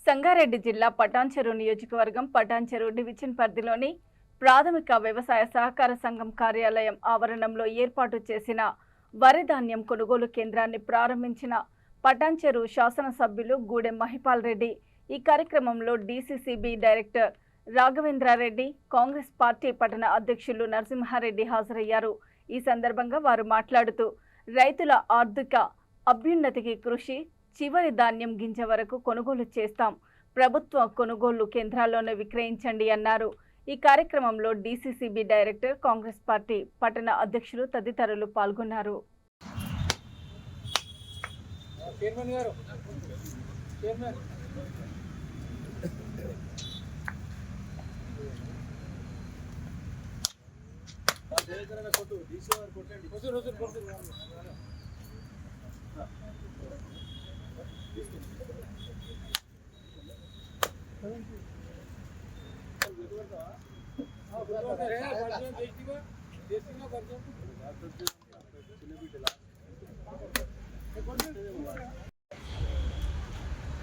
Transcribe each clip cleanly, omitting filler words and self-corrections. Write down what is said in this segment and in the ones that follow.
సంగారెడ్డి జిల్లా పటాన్చెరు నియోజకవర్గం పటాన్చెరు డివిజన్ పరిధిలోని ప్రాథమిక వ్యవసాయ సహకార సంఘం కార్యాలయం ఆవరణంలో ఏర్పాటు చేసిన వరి ధాన్యం కొనుగోలు కేంద్రాన్ని ప్రారంభించిన పటాన్చెరు శాసనసభ్యులు గూడెం మహిపాల్ రెడ్డి ఈ కార్యక్రమంలో DCCB director Raghavendra Reddy, Congress party పట్టణ అధ్యక్షులు నరసింహారెడ్డి హాజరయ్యారు. ఈ సందర్భంగా వారు మాట్లాడుతూ రైతుల ఆర్థిక అభ్యున్నతికి కృషి, చివరి ధాన్యం గింజ వరకు కొనుగోలు చేస్తాం, ప్రభుత్వ కొనుగోలు కేంద్రాల్లోనే విక్రయించండి అన్నారు. ఈ కార్యక్రమంలో డీసీసీబీ డైరెక్టర్, కాంగ్రెస్ పార్టీ పట్టణ అధ్యక్షులు తదితరులు పాల్గొన్నారు.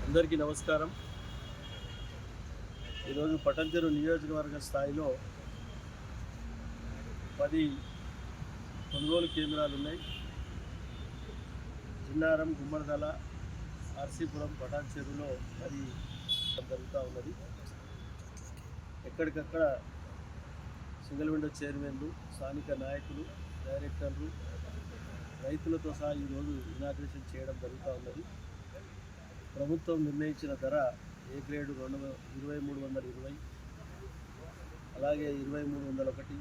అందరికీ నమస్కారం. ఈరోజు పటాన్చెరు నియోజకవర్గ స్థాయిలో 10 కొనుగోలు కేంద్రాలు ఉన్నాయి. జిన్నారం, గుమ్మడిదల, ఆర్సీపురం, పటాన్చెరులో మరి జరుగుతూ ఉన్నది. ఎక్కడికక్కడ సింగిల్ విండో చైర్మన్లు, స్థానిక నాయకులు, డైరెక్టర్లు, రైతులతో సహా ఈరోజు ఇనాగ్రేషన్ చేయడం జరుగుతూ ఉన్నది. ప్రభుత్వం నిర్ణయించిన ధర ఏ గ్రేడు 2320, అలాగే 2301,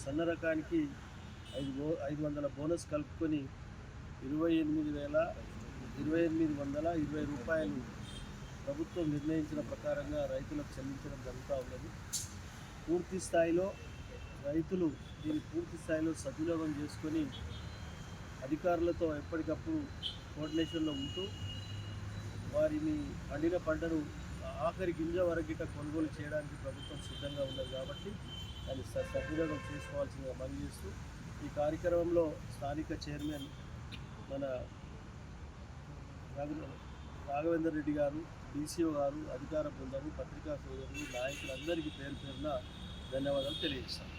సన్న రకానికి 500 బోనస్ కలుపుకొని 28,220 రూపాయలు ప్రభుత్వం నిర్ణయించిన ప్రకారంగా రైతులకు చెల్లించడం జరుగుతూ ఉన్నది. పూర్తి స్థాయిలో రైతులు దీన్ని పూర్తి స్థాయిలో సద్వినియోగం చేసుకొని అధికారులతో ఎప్పటికప్పుడు కోఆర్డినేషన్లో ఉంటూ వారిని పండిన పంటను ఆఖరి గింజ వరకిట కొనుగోలు చేయడానికి ప్రభుత్వం సిద్ధంగా ఉన్నది. కాబట్టి దాన్ని సద్వినియోగం చేసుకోవాల్సిందిగా మనవి చేస్తూ ఈ కార్యక్రమంలో స్థానిక చైర్మన్ మన రాఘవేంద్ర రెడ్డి గారు, డీసీఓ గారు, అధికార బృందము, పత్రికా సోదరులు, నాయకులందరికీ పేరు పేరున ధన్యవాదాలు తెలియజేస్తాను.